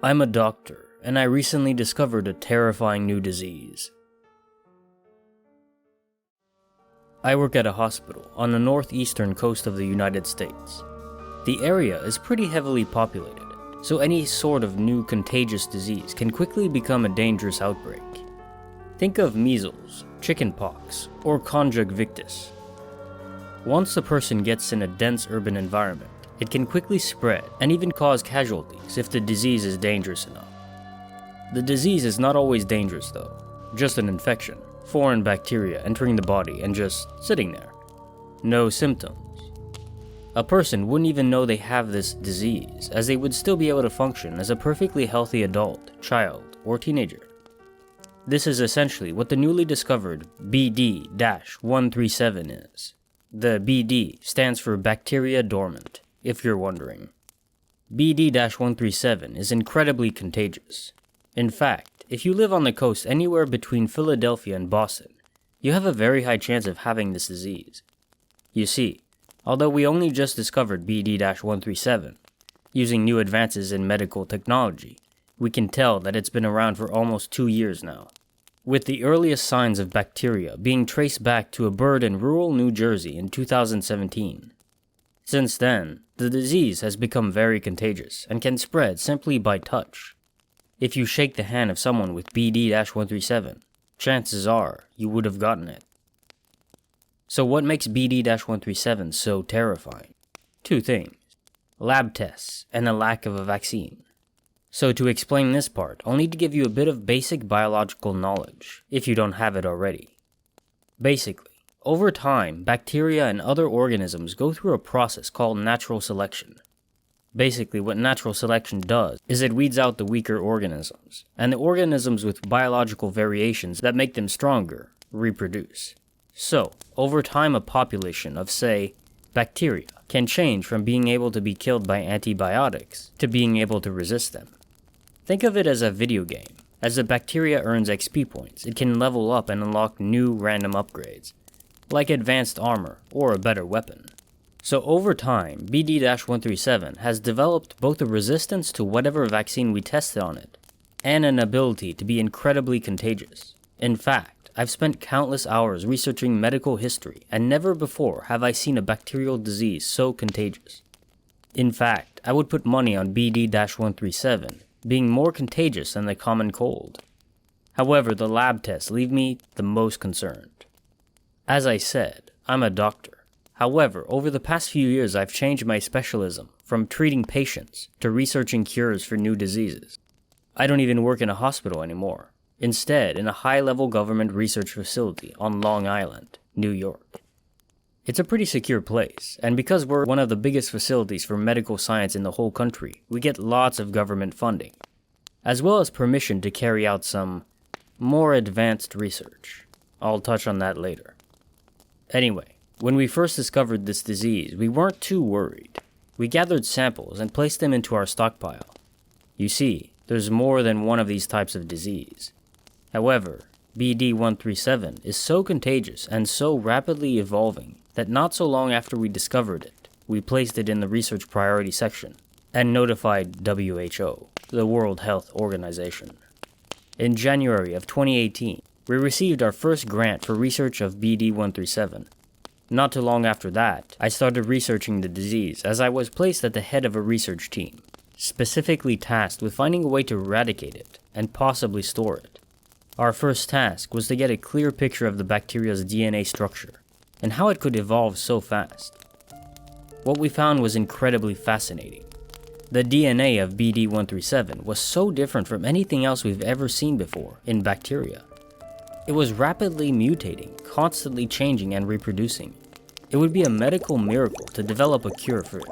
I'm a doctor, and I recently discovered a terrifying new disease. I work at a hospital on the northeastern coast of the United States. The area is pretty heavily populated, so any sort of new contagious disease can quickly become a dangerous outbreak. Think of measles, chickenpox, or conjunctivitis. Once a person gets in a dense urban environment, it can quickly spread and even cause casualties if the disease is dangerous enough. The disease is not always dangerous though, just an infection, foreign bacteria entering the body and just sitting there. No symptoms. A person wouldn't even know they have this disease, as they would still be able to function as a perfectly healthy adult, child, or teenager. This is essentially what the newly discovered BD-137 is. The BD stands for Bacteria Dormant, if you're wondering. BD-137 is incredibly contagious. In fact, if you live on the coast anywhere between Philadelphia and Boston, you have a very high chance of having this disease. You see, although we only just discovered BD-137, using new advances in medical technology, we can tell that it's been around for almost 2 years now, with the earliest signs of bacteria being traced back to a bird in rural New Jersey in 2017. Since then, the disease has become very contagious and can spread simply by touch. If you shake the hand of someone with BD-137, chances are you would have gotten it. So what makes BD-137 so terrifying? 2 things: lab tests and a lack of a vaccine. So to explain this part, I'll need to give you a bit of basic biological knowledge, if you don't have it already. Basically, over time, bacteria and other organisms go through a process called natural selection. Basically, what natural selection does is it weeds out the weaker organisms, and the organisms with biological variations that make them stronger reproduce. So, over time, a population of, say, bacteria can change from being able to be killed by antibiotics to being able to resist them. Think of it as a video game. As the bacteria earns XP points, it can level up and unlock new random upgrades, like advanced armor or a better weapon. So over time, BD-137 has developed both a resistance to whatever vaccine we tested on it, and an ability to be incredibly contagious. In fact, I've spent countless hours researching medical history, and never before have I seen a bacterial disease so contagious. In fact, I would put money on BD-137 being more contagious than the common cold. However, the lab tests leave me the most concerned. As I said, I'm a doctor. However, over the past few years I've changed my specialism from treating patients to researching cures for new diseases. I don't even work in a hospital anymore. Instead, in a high-level government research facility on Long Island, New York. It's a pretty secure place, and because we're one of the biggest facilities for medical science in the whole country, we get lots of government funding, as well as permission to carry out some more advanced research. I'll touch on that later. Anyway, when we first discovered this disease, we weren't too worried. We gathered samples and placed them into our stockpile. You see, there's more than one of these types of disease. However, BD-137 is so contagious and so rapidly evolving that not so long after we discovered it, we placed it in the research priority section and notified WHO, the World Health Organization. In January of 2018, we received our first grant for research of BD-137. Not too long after that, I started researching the disease as I was placed at the head of a research team, specifically tasked with finding a way to eradicate it and possibly store it. Our first task was to get a clear picture of the bacteria's DNA structure and how it could evolve so fast. What we found was incredibly fascinating. The DNA of BD-137 was so different from anything else we've ever seen before in bacteria. It was rapidly mutating, constantly changing and reproducing. It would be a medical miracle to develop a cure for it.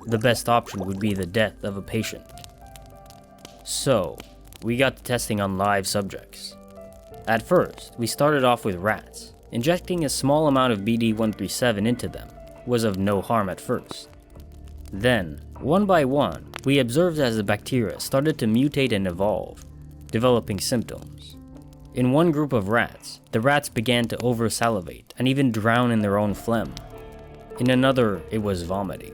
The best option would be the death of a patient. So, we got to testing on live subjects. At first, we started off with rats. Injecting a small amount of BD-137 into them was of no harm at first. Then, one by one, we observed as the bacteria started to mutate and evolve, developing symptoms. In one group of rats, the rats began to over-salivate and even drown in their own phlegm. In another, it was vomiting.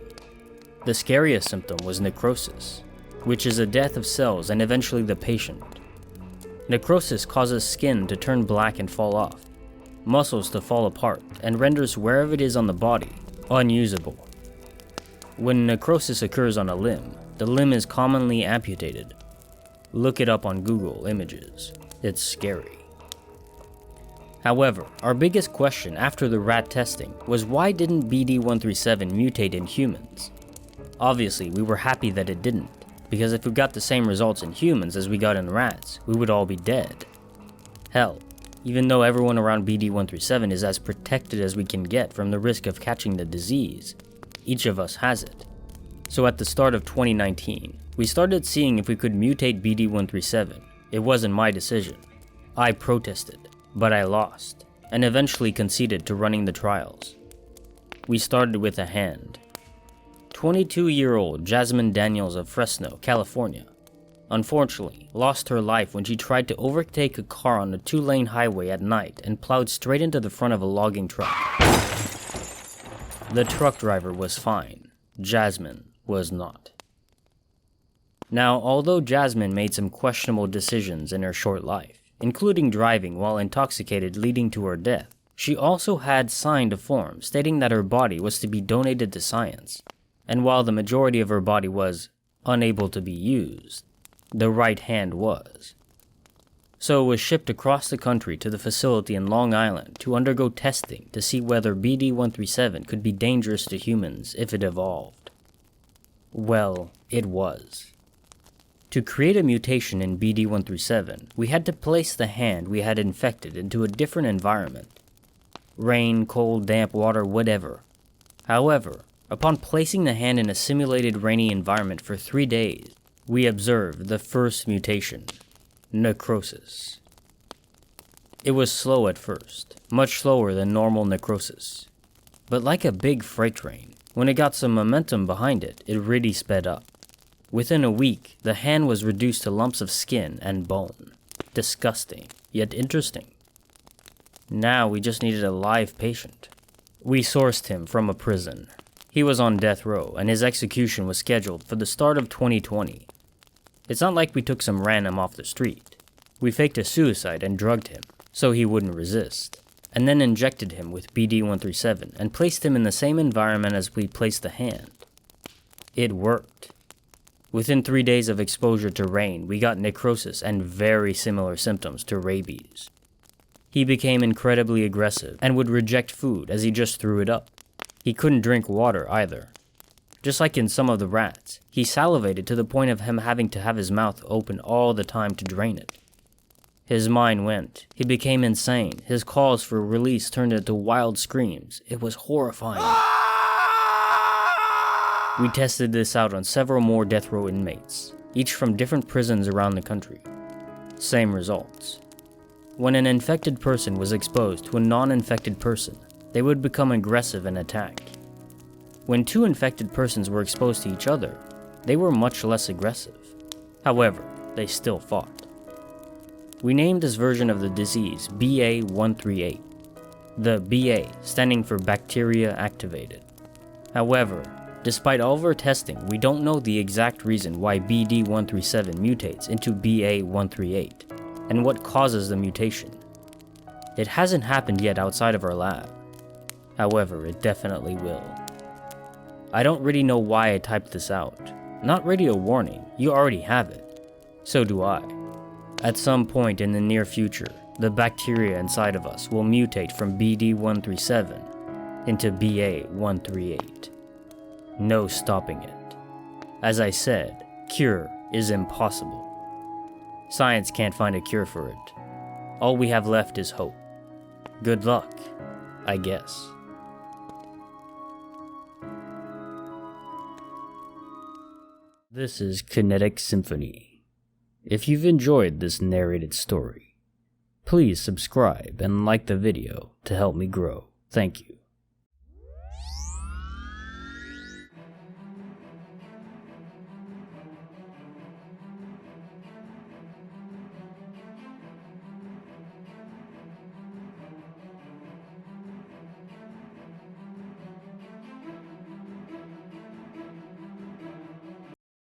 The scariest symptom was necrosis. which is a death of cells and eventually the patient. Necrosis causes skin to turn black and fall off, muscles to fall apart, and renders wherever it is on the body unusable. When necrosis occurs on a limb, the limb is commonly amputated. Look it up on Google Images. It's scary. However, our biggest question after the rat testing was why didn't BD137 mutate in humans? Obviously, we were happy that it didn't, because if we got the same results in humans as we got in rats, we would all be dead. Hell, even though everyone around BD137 is as protected as we can get from the risk of catching the disease, each of us has it. So at the start of 2019, we started seeing if we could mutate BD137. It wasn't my decision. I protested, but I lost, and eventually conceded to running the trials. We started with a hand. 22-year-old Jasmine Daniels of Fresno, California, unfortunately lost her life when she tried to overtake a car on a 2-lane highway at night and plowed straight into the front of a logging truck. The truck driver was fine. Jasmine was not. Now, although Jasmine made some questionable decisions in her short life, including driving while intoxicated leading to her death, she also had signed a form stating that her body was to be donated to science, and while the majority of her body was unable to be used, the right hand was. So it was shipped across the country to the facility in Long Island to undergo testing to see whether BD137 could be dangerous to humans if it evolved. Well, it was. To create a mutation in BD137, we had to place the hand we had infected into a different environment. Rain, cold, damp, water, whatever. However, upon placing the hand in a simulated rainy environment for 3 days, we observed the first mutation, necrosis. It was slow at first, much slower than normal necrosis. But like a big freight train, when it got some momentum behind it, it really sped up. Within a week, the hand was reduced to lumps of skin and bone. Disgusting, yet interesting. Now we just needed a live patient. We sourced him from a prison. He was on death row, and his execution was scheduled for the start of 2020. It's not like we took some random off the street. We faked a suicide and drugged him, so he wouldn't resist, and then injected him with BD137 and placed him in the same environment as we placed the hand. It worked. Within 3 days of exposure to rain, we got necrosis and very similar symptoms to rabies. He became incredibly aggressive and would reject food as he just threw it up. He couldn't drink water either. Just like in some of the rats, he salivated to the point of him having to have his mouth open all the time to drain it. His mind went. He became insane. His calls for release turned into wild screams. It was horrifying. We tested this out on several more death row inmates, each from different prisons around the country. Same results. When an infected person was exposed to a non-infected person, they would become aggressive and attack. When 2 infected persons were exposed to each other, they were much less aggressive. However, they still fought. We named this version of the disease BA138, the BA standing for bacteria activated. However, despite all of our testing, we don't know the exact reason why BD137 mutates into BA138, and what causes the mutation. It hasn't happened yet outside of our lab. However, it definitely will. I don't really know why I typed this out. Not really a warning, you already have it. So do I. At some point in the near future, the bacteria inside of us will mutate from BD137 into BA138. No stopping it. As I said, cure is impossible. Science can't find a cure for it. All we have left is hope. Good luck, I guess. This is Kinetic Symphony. If you've enjoyed this narrated story, please subscribe and like the video to help me grow. Thank you.